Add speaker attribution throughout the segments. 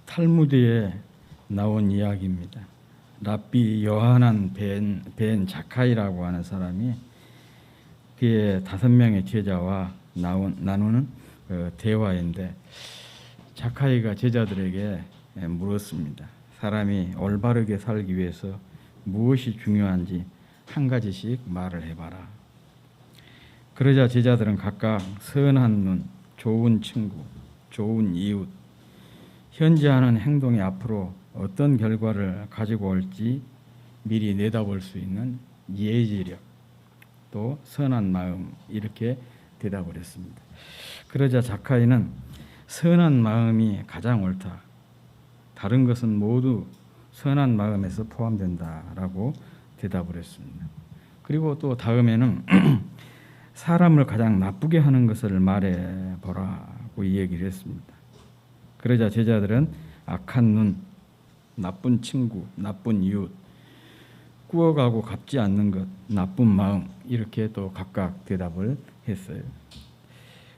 Speaker 1: 탈무드에 나온 이야기입니다. 랍비 요하난 벤 자카이라고 하는 사람이 그의 5명의 제자와 나누는 대화인데, 자카이가 제자들에게 물었습니다. 사람이 올바르게 살기 위해서 무엇이 중요한지 한 가지씩 말을 해봐라. 그러자 제자들은 각각 선한 눈, 좋은 친구, 좋은 이웃, 현재 하는 행동이 앞으로 어떤 결과를 가지고 올지 미리 내다볼 수 있는 예지력, 또 선한 마음, 이렇게 대답을 했습니다. 그러자 자카이는 선한 마음이 가장 옳다, 다른 것은 모두 선한 마음에서 포함된다라고 대답을 했습니다. 그리고 또 다음에는 사람을 가장 나쁘게 하는 것을 말해보라고 이 얘기를 했습니다. 그러자 제자들은 악한 눈, 나쁜 친구, 나쁜 이웃, 꾸어가고 갚지 않는 것, 나쁜 마음, 이렇게 또 각각 대답을 했어요.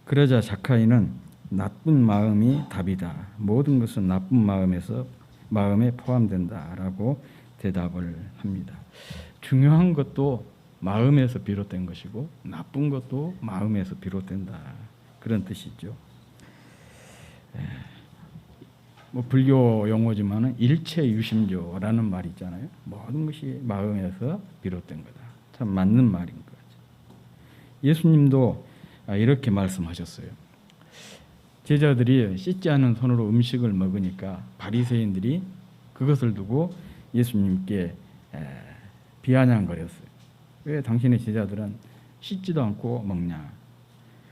Speaker 1: 그러자 자카이는 나쁜 마음이 답이다, 모든 것은 나쁜 마음에 포함된다라고 대답을 합니다. 중요한 것도 마음에서 비롯된 것이고 나쁜 것도 마음에서 비롯된다, 그런 뜻이죠. 불교 용어지만은 일체유심조라는 말이 있잖아요. 모든 것이 마음에서 비롯된 거다. 참 맞는 말인 것 같아요. 예수님도 이렇게 말씀하셨어요. 제자들이 씻지 않은 손으로 음식을 먹으니까 바리새인들이 그것을 두고 예수님께 비아냥거렸어요. 왜 당신의 제자들은 씻지도 않고 먹냐?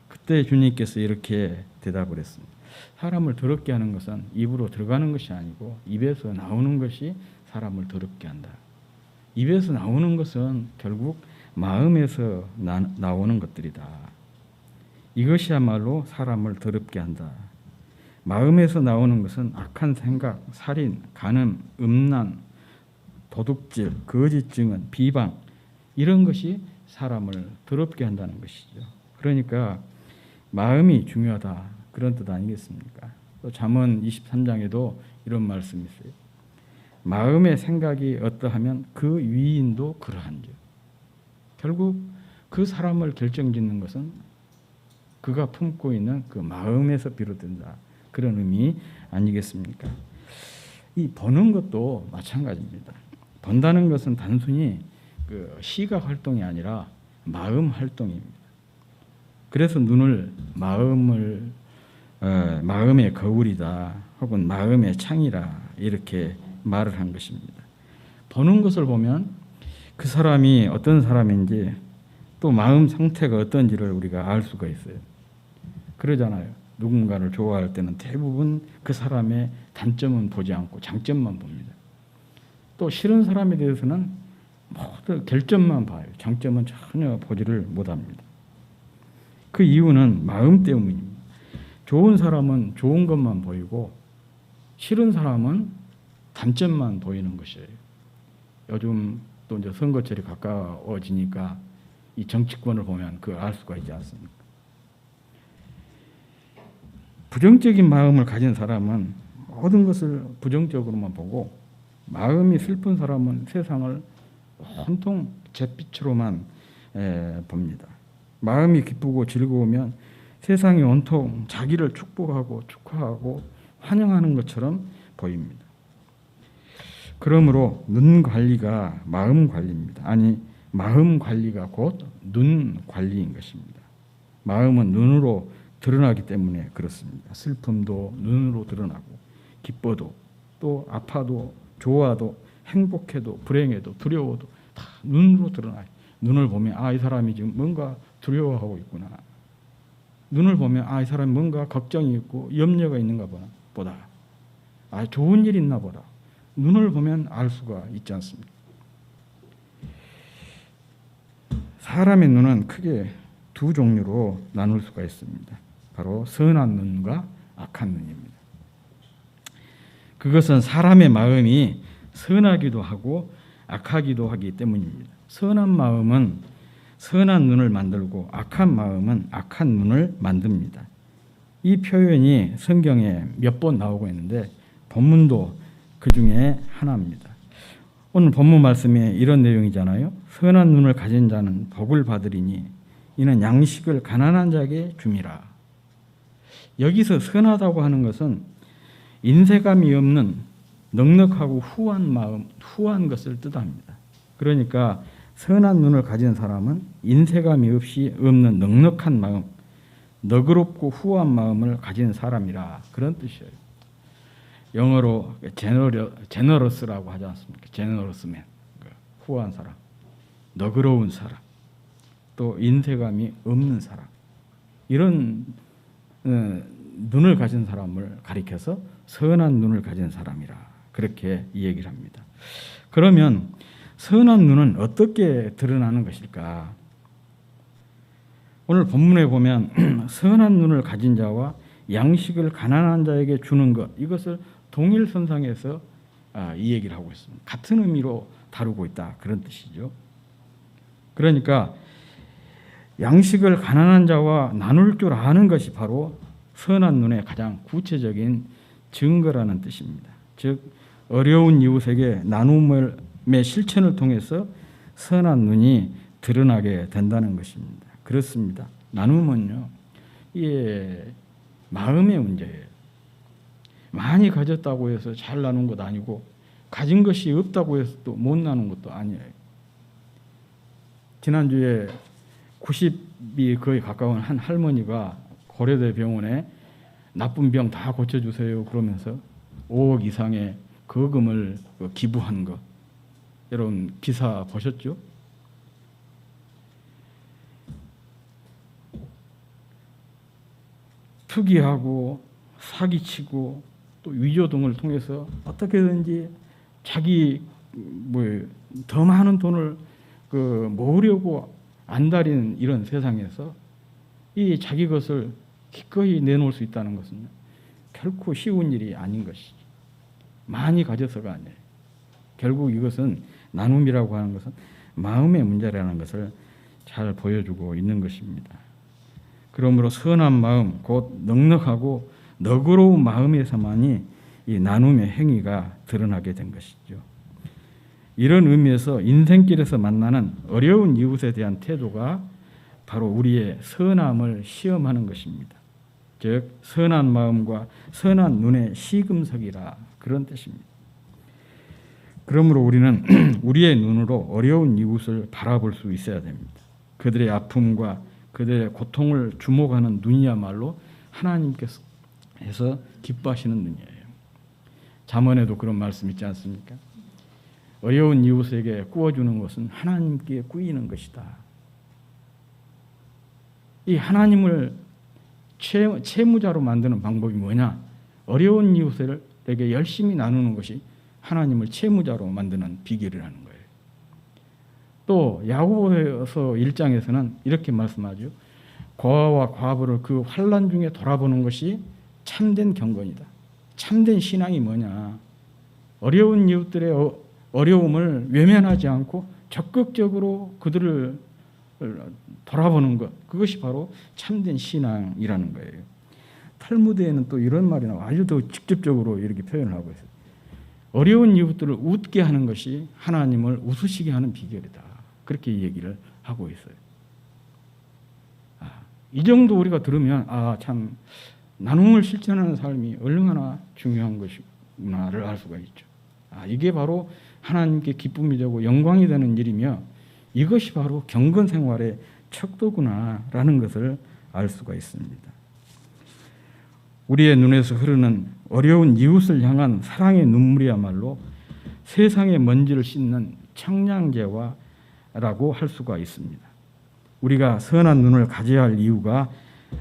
Speaker 1: 그때 주님께서 이렇게 대답을 했습니다. 사람을 더럽게 하는 것은 입으로 들어가는 것이 아니고 입에서 나오는 것이 사람을 더럽게 한다. 입에서 나오는 것은 결국 마음에서 나오는 것들이다. 이것이야말로 사람을 더럽게 한다. 마음에서 나오는 것은 악한 생각, 살인, 간음, 음란, 도둑질, 거짓 증언, 비방, 이런 것이 사람을 더럽게 한다는 것이죠. 그러니까 마음이 중요하다, 그런 뜻 아니겠습니까? 또 잠언 23장에도 이런 말씀이 있어요. 마음의 생각이 어떠하면 그 위인도 그러한죠. 결국 그 사람을 결정짓는 것은 그가 품고 있는 그 마음에서 비롯된다, 그런 의미 아니겠습니까? 이 보는 것도 마찬가지입니다. 본다는 것은 단순히 그 시각 활동이 아니라 마음 활동입니다. 그래서 눈을 마음의 거울이다, 혹은 마음의 창이라, 이렇게 말을 한 것입니다. 보는 것을 보면 그 사람이 어떤 사람인지, 또 마음 상태가 어떤지를 우리가 알 수가 있어요. 그러잖아요. 누군가를 좋아할 때는 대부분 그 사람의 단점은 보지 않고 장점만 봅니다. 또 싫은 사람에 대해서는 모두 결점만 봐요. 장점은 전혀 보지를 못합니다. 그 이유는 마음 때문입니다. 좋은 사람은 좋은 것만 보이고 싫은 사람은 단점만 보이는 것이에요. 요즘 또 이제 선거철이 가까워지니까 이 정치권을 보면 그걸 알 수가 있지 않습니까? 부정적인 마음을 가진 사람은 모든 것을 부정적으로만 보고, 마음이 슬픈 사람은 세상을 온통 잿빛으로만 봅니다. 마음이 기쁘고 즐거우면 세상이 온통 자기를 축복하고 축하하고 환영하는 것처럼 보입니다. 그러므로 눈 관리가 마음 관리입니다. 아니, 마음 관리가 곧 눈 관리인 것입니다. 마음은 눈으로 드러나기 때문에 그렇습니다. 슬픔도 눈으로 드러나고, 기뻐도, 또 아파도, 좋아도, 행복해도, 불행해도, 두려워도 다 눈으로 드러나요. 눈을 보면 이 사람이 지금 뭔가 두려워하고 있구나. 눈을 보면 이 사람이 뭔가 걱정이 있고 염려가 있는가 보다. 좋은 일이 있나 보다. 눈을 보면 알 수가 있지 않습니까? 사람의 눈은 크게 두 종류로 나눌 수가 있습니다. 바로 선한 눈과 악한 눈입니다. 그것은 사람의 마음이 선하기도 하고 악하기도 하기 때문입니다. 선한 마음은 선한 눈을 만들고 악한 마음은 악한 눈을 만듭니다. 이 표현이 성경에 몇 번 나오고 있는데 본문도 그 중에 하나입니다. 오늘 본문 말씀에 이런 내용이잖아요. 선한 눈을 가진 자는 복을 받으리니 이는 양식을 가난한 자에게 줌이라. 여기서 선하다고 하는 것은 인색함이 없는 넉넉하고 후한 마음, 후한 것을 뜻합니다. 그러니까 선한 눈을 가진 사람은 인색함이 없이 없는 넉넉한 마음, 너그럽고 후한 마음을 가진 사람이라, 그런 뜻이에요. 영어로 제너러스라고 하지 않습니까? 제너러스맨, 후한 사람, 너그러운 사람, 또 인색함이 없는 사람, 이런 눈을 가진 사람을 가리켜서 선한 눈을 가진 사람이라, 그렇게 이 얘기를 합니다. 그러면 선한 눈은 어떻게 드러나는 것일까? 오늘 본문에 보면 선한 눈을 가진 자와 양식을 가난한 자에게 주는 것, 이것을 동일선상에서 이 얘기를 하고 있습니다. 같은 의미로 다루고 있다, 그런 뜻이죠. 그러니까 양식을 가난한 자와 나눌 줄 아는 것이 바로 선한 눈의 가장 구체적인 증거라는 뜻입니다. 즉 어려운 이웃에게 나눔의 실천을 통해서 선한 눈이 드러나게 된다는 것입니다. 그렇습니다. 나눔은요, 이게 마음의 문제예요. 많이 가졌다고 해서 잘 나눈 것 아니고, 가진 것이 없다고 해서 또 못 나눈 것도 아니에요. 지난주에 90이 거의 가까운 한 할머니가 고려대 병원에 나쁜 병 다 고쳐주세요 그러면서 5억 이상의 거금을 기부한 거, 여러분 기사 보셨죠? 투기하고 사기치고 또 위조 등을 통해서 어떻게든지 자기 더 많은 돈을 모으려고 안달인 이런 세상에서 이 자기 것을 기꺼이 내놓을 수 있다는 것은 결코 쉬운 일이 아닌 것이죠. 많이 가져서가 아니에요. 결국 이것은 나눔이라고 하는 것은 마음의 문제라는 것을 잘 보여주고 있는 것입니다. 그러므로 선한 마음, 곧 넉넉하고 너그러운 마음에서만이 이 나눔의 행위가 드러나게 된 것이죠. 이런 의미에서 인생길에서 만나는 어려운 이웃에 대한 태도가 바로 우리의 선함을 시험하는 것입니다. 즉 선한 마음과 선한 눈의 시금석이라, 그런 뜻입니다. 그러므로 우리는 우리의 눈으로 어려운 이웃을 바라볼 수 있어야 됩니다. 그들의 아픔과 그들의 고통을 주목하는 눈이야말로 하나님께서 기뻐하시는 눈이에요. 잠언에도 그런 말씀 있지 않습니까? 어려운 이웃에게 구워주는 것은 하나님께 구이는 것이다. 이 하나님을 채무자로 만드는 방법이 뭐냐? 어려운 이웃에게 열심히 나누는 것이 하나님을 채무자로 만드는 비결이라는 거예요. 또 야고보서 1장에서는 이렇게 말씀하죠. 고아와 과부를 그 환난 중에 돌아보는 것이 참된 경건이다. 참된 신앙이 뭐냐? 어려운 이웃들의 어려움을 외면하지 않고 적극적으로 그들을 돌아보는 것, 그것이 바로 참된 신앙이라는 거예요. 탈무드에는 또 이런 말이 나와요. 아주 더 직접적으로 이렇게 표현을 하고 있어요. 어려운 이웃들을 웃게 하는 것이 하나님을 웃으시게 하는 비결이다. 그렇게 얘기를 하고 있어요. 이 정도 우리가 들으면 참 나눔을 실천하는 삶이 얼마나 중요한 것이구나를 알 수가 있죠. 이게 바로 하나님께 기쁨이 되고 영광이 되는 일이며 이것이 바로 경건 생활의 척도구나라는 것을 알 수가 있습니다. 우리의 눈에서 흐르는 어려운 이웃을 향한 사랑의 눈물이야말로 세상의 먼지를 씻는 청량제와라고 할 수가 있습니다. 우리가 선한 눈을 가져야 할 이유가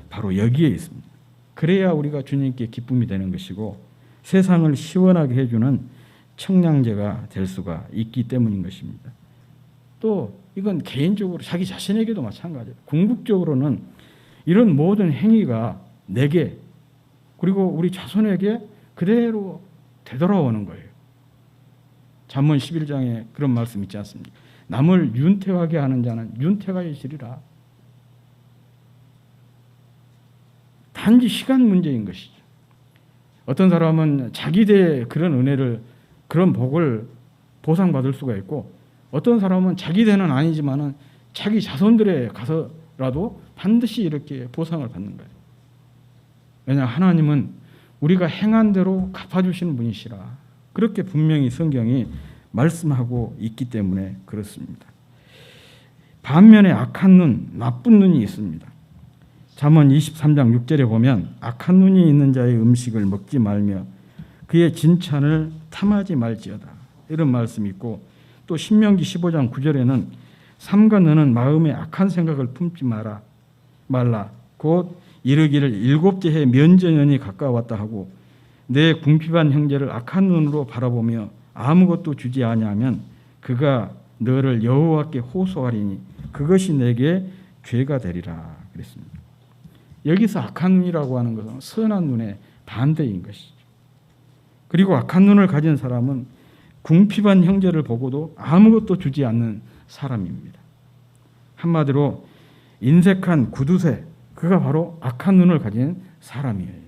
Speaker 1: 바로 여기에 있습니다. 그래야 우리가 주님께 기쁨이 되는 것이고 세상을 시원하게 해주는 청량제가 될 수가 있기 때문인 것입니다. 또 이건 개인적으로 자기 자신에게도 마찬가지예요. 궁극적으로는 이런 모든 행위가 내게 그리고 우리 자손에게 그대로 되돌아오는 거예요. 잠언 11장에 그런 말씀 있지 않습니까? 남을 윤택하게 하는 자는 윤택하여지리라. 단지 시간 문제인 것이죠. 어떤 사람은 자기 대에 그런 은혜를, 그런 복을 보상받을 수가 있고, 어떤 사람은 자기 대는 아니지만은 자기 자손들에 가서라도 반드시 이렇게 보상을 받는 거예요. 왜냐, 하나님은 우리가 행한 대로 갚아주시는 분이시라. 그렇게 분명히 성경이 말씀하고 있기 때문에 그렇습니다. 반면에 악한 눈, 나쁜 눈이 있습니다. 잠언 23장 6절에 보면 악한 눈이 있는 자의 음식을 먹지 말며 그의 진찬을 탐하지 말지어다, 이런 말씀이 있고, 또 신명기 15장 9절에는 삼가 너는 마음에 악한 생각을 품지 말라. 곧 이르기를 7째 해 면전년이 가까웠다 하고 내 궁핍한 형제를 악한 눈으로 바라보며 아무것도 주지 아니하면 그가 너를 여호와께 호소하리니 그것이 내게 죄가 되리라 그랬습니다. 여기서 악한 눈이라고 하는 것은 선한 눈의 반대인 것이죠. 그리고 악한 눈을 가진 사람은 궁핍한 형제를 보고도 아무것도 주지 않는 사람입니다. 한마디로 인색한 구두쇠, 그가 바로 악한 눈을 가진 사람이에요.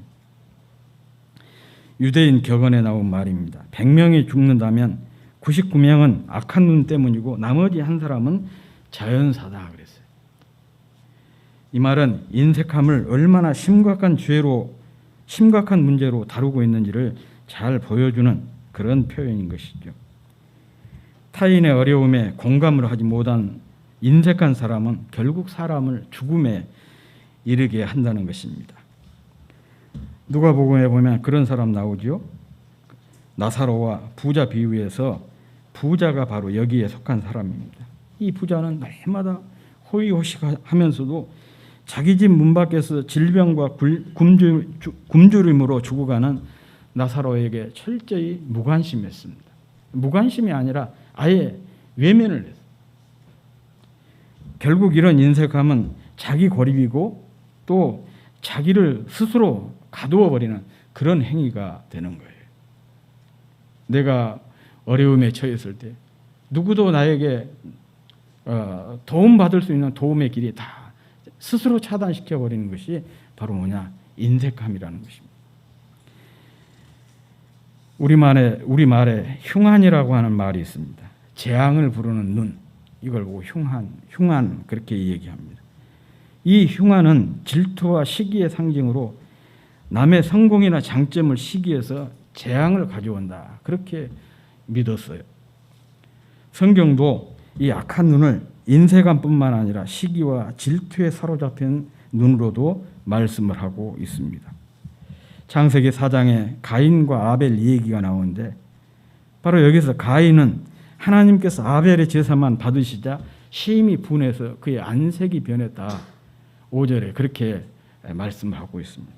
Speaker 1: 유대인 격언에 나온 말입니다. 100명이 죽는다면 99명은 악한 눈 때문이고 나머지 한 사람은 자연사다 그랬어요. 이 말은 인색함을 얼마나 심각한 문제로 다루고 있는지를 잘 보여주는 그런 표현인 것이죠. 타인의 어려움에 공감을 하지 못한 인색한 사람은 결국 사람을 죽음에 이르게 한다는 것입니다. 누가복음에 보면 그런 사람 나오죠. 나사로와 부자 비유에서 부자가 바로 여기에 속한 사람입니다. 이 부자는 날마다 호의호식하면서도 자기 집 문 밖에서 질병과 굶주림으로 죽어가는 나사로에게 철저히 무관심했습니다. 무관심이 아니라 아예 외면을 했어요. 결국 이런 인색함은 자기 고립이고 또 자기를 스스로 가두어 버리는 그런 행위가 되는 거예요. 내가 어려움에 처했을 때 누구도 나에게 도움받을 수 있는 도움의 길이 다 스스로 차단시켜 버리는 것이 바로 뭐냐? 인색함이라는 것입니다. 우리말에 흉한이라고 하는 말이 있습니다. 재앙을 부르는 눈, 이걸 보고 흉한 그렇게 얘기합니다. 이 흉한은 질투와 시기의 상징으로 남의 성공이나 장점을 시기해서 재앙을 가져온다, 그렇게 믿었어요. 성경도 이 악한 눈을 인색함뿐만 아니라 시기와 질투에 사로잡힌 눈으로도 말씀을 하고 있습니다. 창세기 4장에 가인과 아벨 얘기가 나오는데 바로 여기서 가인은 하나님께서 아벨의 제사만 받으시자 심히 분해서 그의 안색이 변했다, 5절에 그렇게 말씀을 하고 있습니다.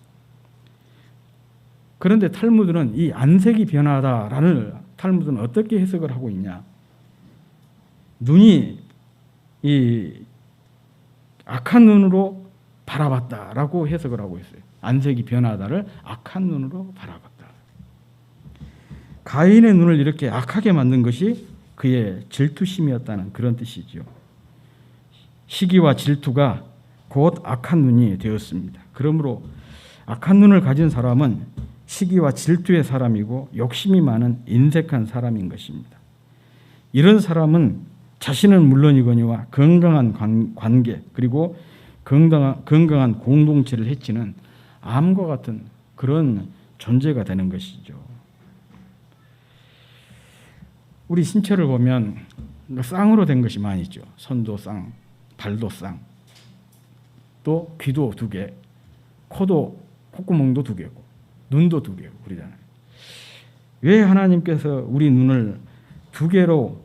Speaker 1: 그런데 탈무드는 이 안색이 변하다라는 탈무드는 어떻게 해석을 하고 있냐? 눈이 이 악한 눈으로 바라봤다라고 해석을 하고 있어요. 안색이 변하다를 악한 눈으로 바라봤다. 가인의 눈을 이렇게 악하게 만든 것이 그의 질투심이었다는 그런 뜻이죠. 시기와 질투가 곧 악한 눈이 되었습니다. 그러므로 악한 눈을 가진 사람은 시기와 질투의 사람이고 욕심이 많은 인색한 사람인 것입니다. 이런 사람은 자신은 물론이거니와 건강한 관계 그리고 건강한 공동체를 해치는 암과 같은 그런 존재가 되는 것이죠. 우리 신체를 보면 쌍으로 된 것이 많이 있죠. 손도 쌍, 발도 쌍, 또 귀도 2개, 코도 콧구멍도 2개고 눈도 2개고 그러잖아요. 왜 하나님께서 우리 눈을 2개로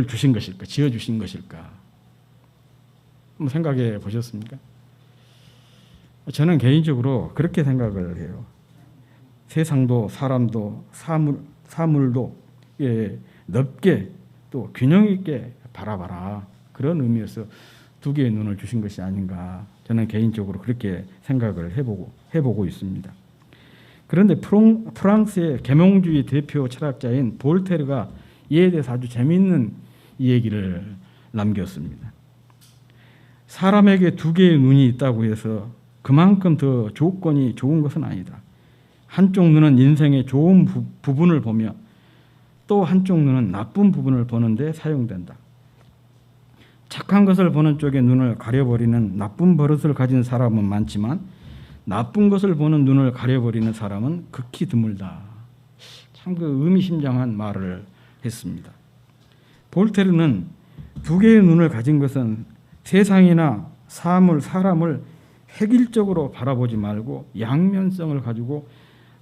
Speaker 1: 주신 것일까? 지어 주신 것일까? 한번 생각해 보셨습니까? 저는 개인적으로 그렇게 생각을 해요. 세상도 사람도 사물도 넓게 또 균형 있게 바라봐라, 그런 의미에서 2개의 눈을 주신 것이 아닌가, 저는 개인적으로 그렇게 생각을 해보고 있습니다. 그런데 프랑스의 계몽주의 대표 철학자인 볼테르가 이에 대해서 아주 재미있는 얘기를 남겼습니다. 사람에게 2개의 눈이 있다고 해서 그만큼 더 조건이 좋은 것은 아니다. 한쪽 눈은 인생의 좋은 부분을 보며 또 한쪽 눈은 나쁜 부분을 보는 데 사용된다. 착한 것을 보는 쪽에 눈을 가려버리는 나쁜 버릇을 가진 사람은 많지만 나쁜 것을 보는 눈을 가려버리는 사람은 극히 드물다. 참 그 의미심장한 말을 했습니다. 볼테르는 두 개의 눈을 가진 것은 세상이나 사람을 획일적으로 바라보지 말고 양면성을 가지고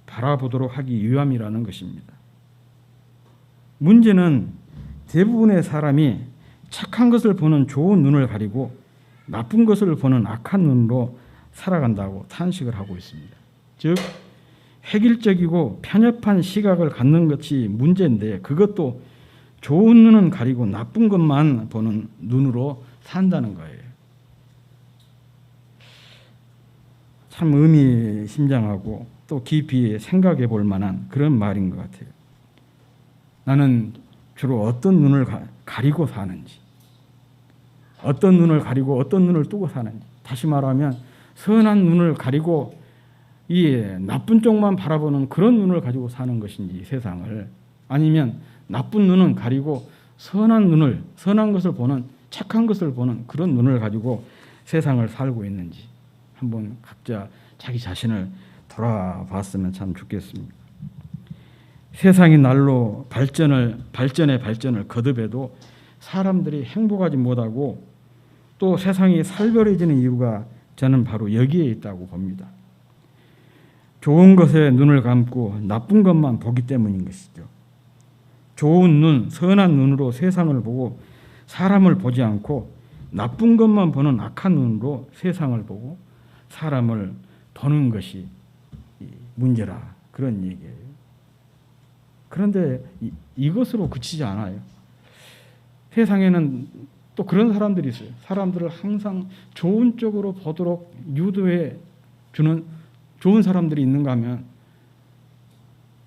Speaker 1: 바라보도록 하기 위함이라는 것입니다. 문제는 대부분의 사람이 착한 것을 보는 좋은 눈을 가리고 나쁜 것을 보는 악한 눈으로 살아간다고 탄식을 하고 있습니다. 즉 획일적이고 편협한 시각을 갖는 것이 문제인데 그것도 좋은 눈은 가리고 나쁜 것만 보는 눈으로 산다는 거예요. 참 의미심장하고 또 깊이 생각해 볼 만한 그런 말인 것 같아요. 나는 주로 어떤 눈을 가리고 사는지, 어떤 눈을 가리고 어떤 눈을 뜨고 사는지, 다시 말하면 선한 눈을 가리고 이 나쁜 쪽만 바라보는 그런 눈을 가지고 사는 것인지 세상을, 아니면 나쁜 눈은 가리고 선한 눈을, 선한 것을 보는, 착한 것을 보는 그런 눈을 가지고 세상을 살고 있는지 한번 각자 자기 자신을 돌아봤으면 참 좋겠습니다. 세상이 날로 발전의 발전을 거듭해도 사람들이 행복하지 못하고 또 세상이 살벌해지는 이유가 저는 바로 여기에 있다고 봅니다. 좋은 것에 눈을 감고 나쁜 것만 보기 때문인 것이죠. 좋은 눈, 선한 눈으로 세상을 보고 사람을 보지 않고 나쁜 것만 보는 악한 눈으로 세상을 보고 사람을 보는 것이 문제라, 그런 얘기예요. 그런데 이것으로 그치지 않아요. 세상에는 또 그런 사람들이 있어요. 사람들을 항상 좋은 쪽으로 보도록 유도해 주는 좋은 사람들이 있는가 하면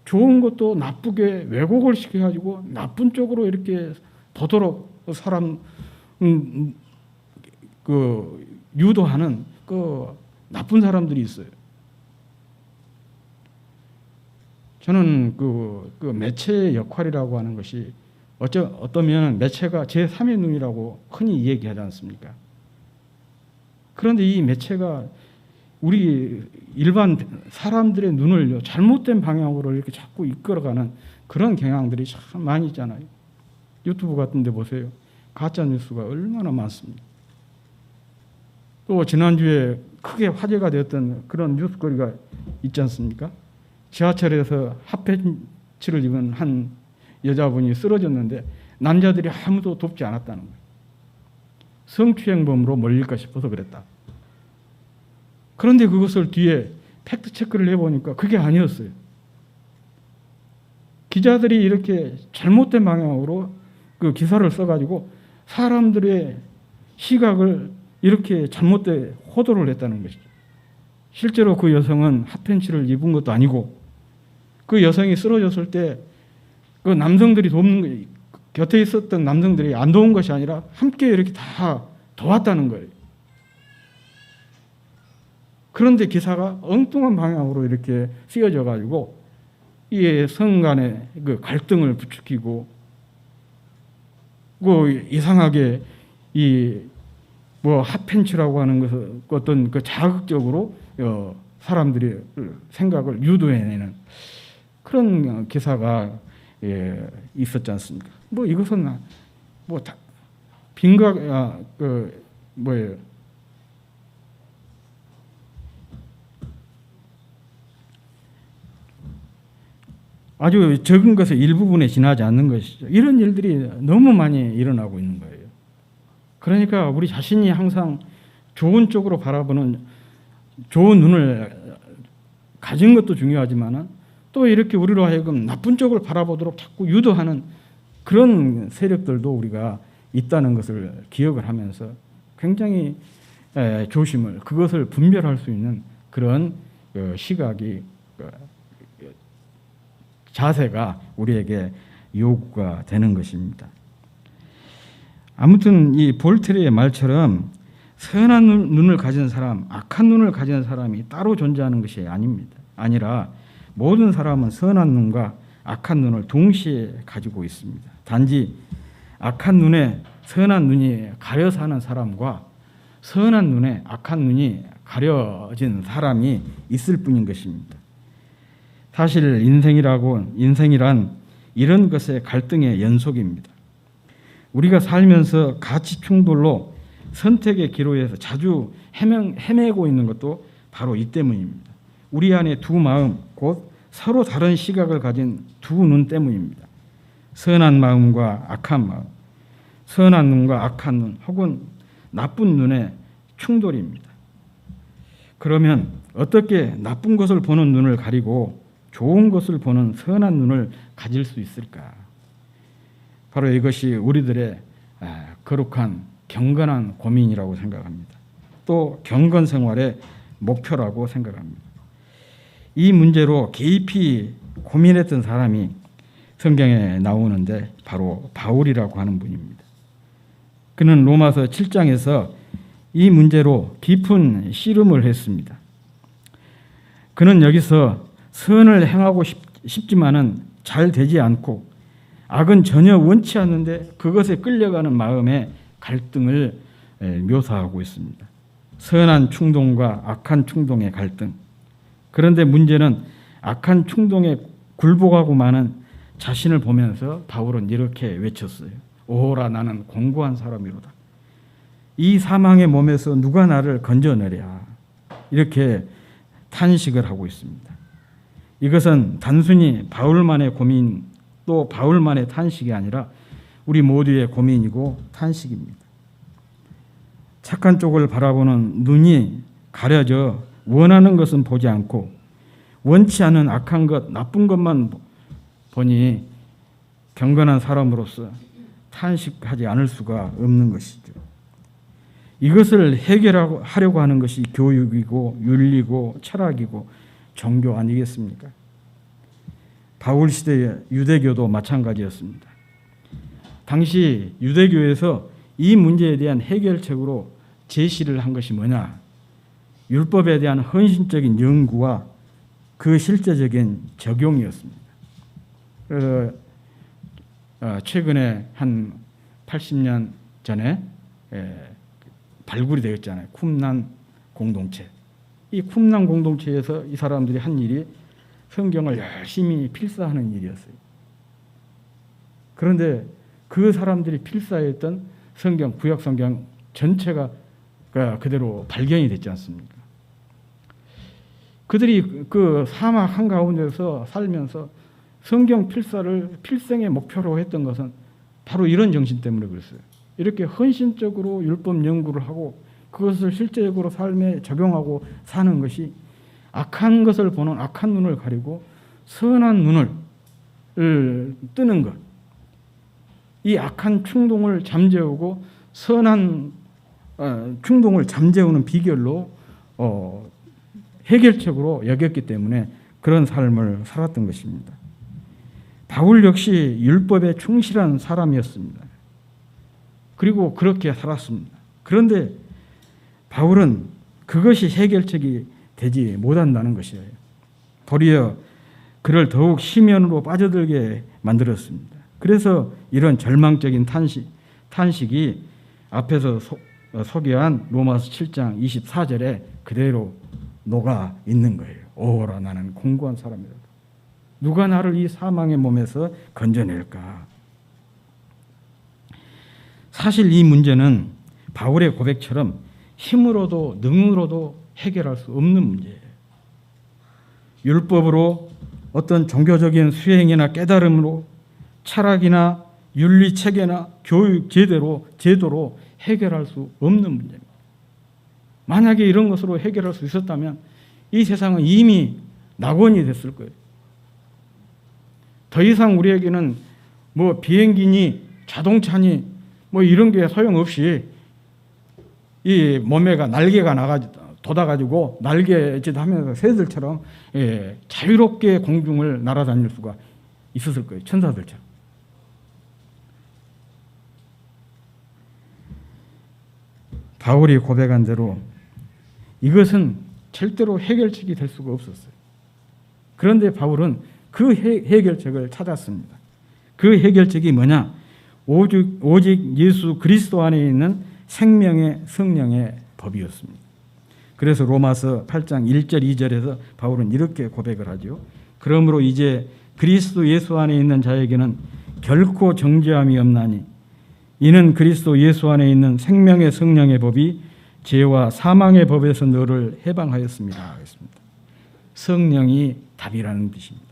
Speaker 1: 좋은 것도 나쁘게 왜곡을 시켜가지고 나쁜 쪽으로 이렇게 보도록 사람 그 유도하는 그 나쁜 사람들이 있어요. 저는 그 매체의 역할이라고 하는 것이 어떠면 매체가 제3의 눈이라고 흔히 얘기하지 않습니까? 그런데 이 매체가 우리 일반 사람들의 눈을 잘못된 방향으로 이렇게 자꾸 이끌어가는 그런 경향들이 참 많이 있잖아요. 유튜브 같은 데 보세요. 가짜 뉴스가 얼마나 많습니다. 또 지난주에 크게 화제가 되었던 그런 뉴스거리가 있지 않습니까? 지하철에서 핫팬츠를 입은 한 여자분이 쓰러졌는데 남자들이 아무도 돕지 않았다는 거예요. 성추행범으로 몰릴까 싶어서 그랬다. 그런데 그것을 뒤에 팩트체크를 해보니까 그게 아니었어요. 기자들이 이렇게 잘못된 방향으로 그 기사를 써가지고 사람들의 시각을 이렇게 잘못된 호도를 했다는 것이죠. 실제로 그 여성은 핫팬츠를 입은 것도 아니고 그 여성이 쓰러졌을 때 그 남성들이 돕는, 곁에 있었던 남성들이 안 도운 것이 아니라 함께 이렇게 다 도왔다는 거예요. 그런데 기사가 엉뚱한 방향으로 이렇게 쓰여져 가지고 이 성 간의 그 갈등을 부추기고 그 이상하게 이 뭐 핫팬츠라고 하는 것을 어떤 그 자극적으로 사람들이 생각을 유도해내는 그런 기사가 있었지 않습니까? 뭐 이것은 뭐 다 뭐예요? 아주 적은 것의 일부분에 지나지 않는 것이죠. 이런 일들이 너무 많이 일어나고 있는 거예요. 그러니까 우리 자신이 항상 좋은 쪽으로 바라보는 좋은 눈을 가진 것도 중요하지만 또 이렇게 우리로 하여금 나쁜 쪽을 바라보도록 자꾸 유도하는 그런 세력들도 우리가 있다는 것을 기억을 하면서 굉장히 조심을, 그것을 분별할 수 있는 그런 시각이, 자세가 우리에게 요구가 되는 것입니다. 아무튼 이 볼테르의 말처럼 선한 눈을 가진 사람, 악한 눈을 가진 사람이 따로 존재하는 것이 아닙니다. 아니라 모든 사람은 선한 눈과 악한 눈을 동시에 가지고 있습니다. 단지 악한 눈에 선한 눈이 가려서 하는 사람과 선한 눈에 악한 눈이 가려진 사람이 있을 뿐인 것입니다. 사실 인생이란 이런 것의 갈등의 연속입니다. 우리가 살면서 가치 충돌로 선택의 기로에서 자주 헤매고 있는 것도 바로 이 때문입니다. 우리 안에 두 마음, 곧 서로 다른 시각을 가진 두 눈 때문입니다. 선한 마음과 악한 마음, 선한 눈과 악한 눈, 혹은 나쁜 눈의 충돌입니다. 그러면 어떻게 나쁜 것을 보는 눈을 가리고 좋은 것을 보는 선한 눈을 가질 수 있을까? 바로 이것이 우리들의 거룩한 경건한 고민이라고 생각합니다. 또 경건 생활의 목표라고 생각합니다. 이 문제로 깊이 고민했던 사람이 성경에 나오는데 바로 바울이라고 하는 분입니다. 그는 로마서 7장에서 이 문제로 깊은 씨름을 했습니다. 그는 여기서 선을 행하고 싶지만은 잘 되지 않고 악은 전혀 원치 않는데 그것에 끌려가는 마음의 갈등을 묘사하고 있습니다. 선한 충동과 악한 충동의 갈등. 그런데 문제는 악한 충동에 굴복하고 마는 자신을 보면서 바울은 이렇게 외쳤어요. 오호라, 나는 공고한 사람이로다. 이 사망의 몸에서 누가 나를 건져내랴. 이렇게 탄식을 하고 있습니다. 이것은 단순히 바울만의 고민, 또 바울만의 탄식이 아니라 우리 모두의 고민이고 탄식입니다. 착한 쪽을 바라보는 눈이 가려져 원하는 것은 보지 않고 원치 않은 악한 것, 나쁜 것만 보니 경건한 사람으로서 탄식하지 않을 수가 없는 것이죠. 이것을 해결하려고 하는 것이 교육이고 윤리고 철학이고 종교 아니겠습니까? 바울 시대의 유대교도 마찬가지였습니다. 당시 유대교에서 이 문제에 대한 해결책으로 제시를 한 것이 뭐냐? 율법에 대한 헌신적인 연구와 그 실제적인 적용이었습니다. 그래서 최근에 한 80년 전에 발굴이 되었잖아요. 쿰난 공동체. 이 쿰난 공동체에서 이 사람들이 한 일이 성경을 열심히 필사하는 일이었어요. 그런데 그 사람들이 필사했던 성경, 구약 성경 전체가 그대로 발견이 됐지 않습니까? 그들이 그 사막 한가운데서 살면서 성경 필사를 필생의 목표로 했던 것은 바로 이런 정신 때문에 그랬어요. 이렇게 헌신적으로 율법 연구를 하고 그것을 실제적으로 삶에 적용하고 사는 것이 악한 것을 보는 악한 눈을 가리고 선한 눈을 뜨는 것. 이 악한 충동을 잠재우고 선한 충동을 잠재우는 비결로 해결책으로 여겼기 때문에 그런 삶을 살았던 것입니다. 바울 역시 율법에 충실한 사람이었습니다. 그리고 그렇게 살았습니다. 그런데 바울은 그것이 해결책이 되지 못한다는 것이에요. 도리어 그를 더욱 심연으로 빠져들게 만들었습니다. 그래서 이런 절망적인 탄식이 앞에서 소개한 로마서 7장 24절에 그대로 녹아 있는 거예요. 오호라, 나는 공고한 사람이다. 누가 나를 이 사망의 몸에서 건져낼까? 사실 이 문제는 바울의 고백처럼 힘으로도 능으로도 해결할 수 없는 문제예요. 율법으로 어떤 종교적인 수행이나 깨달음으로 철학이나 윤리 체계나 교육 제도로 해결할 수 없는 문제입니다. 만약에 이런 것으로 해결할 수 있었다면 이 세상은 이미 낙원이 됐을 거예요. 더 이상 우리에게는 뭐 비행기니 자동차니 뭐 이런 게 소용없이 이 몸에가 날개가 돋아가지고 날개짓 하면서 새들처럼 자유롭게 공중을 날아다닐 수가 있었을 거예요. 천사들처럼. 바울이 고백한 대로 이것은 절대로 해결책이 될 수가 없었어요. 그런데 바울은 그 해결책을 찾았습니다. 그 해결책이 뭐냐? 오직 예수 그리스도 안에 있는 생명의 성령의 법이었습니다. 그래서 로마서 8장 1절 2절에서 바울은 이렇게 고백을 하죠. 그러므로 이제 그리스도 예수 안에 있는 자에게는 결코 정죄함이 없나니 이는 그리스도 예수 안에 있는 생명의 성령의 법이 죄와 사망의 법에서 너를 해방하였습니다. 했습니다. 성령이 답이라는 뜻입니다.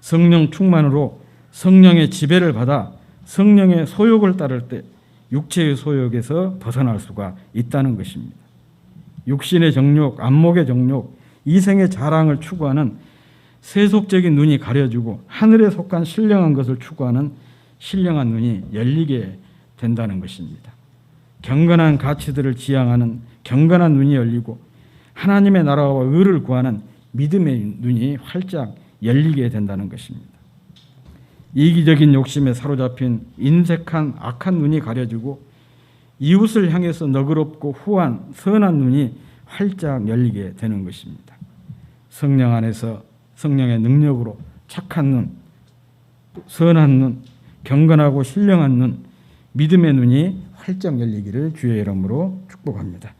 Speaker 1: 성령 충만으로 성령의 지배를 받아 성령의 소욕을 따를 때 육체의 소욕에서 벗어날 수가 있다는 것입니다. 육신의 정욕, 안목의 정욕, 이생의 자랑을 추구하는 세속적인 눈이 가려지고 하늘에 속한 신령한 것을 추구하는 신령한 눈이 열리게 된다는 것입니다. 경건한 가치들을 지향하는 경건한 눈이 열리고 하나님의 나라와 의를 구하는 믿음의 눈이 활짝 열리게 된다는 것입니다. 이기적인 욕심에 사로잡힌 인색한 악한 눈이 가려지고 이웃을 향해서 너그럽고 후한 선한 눈이 활짝 열리게 되는 것입니다. 성령 안에서 성령의 능력으로 착한 눈, 선한 눈, 경건하고 신령한 눈, 믿음의 눈이 활짝 열리기를 주의 이름으로 축복합니다.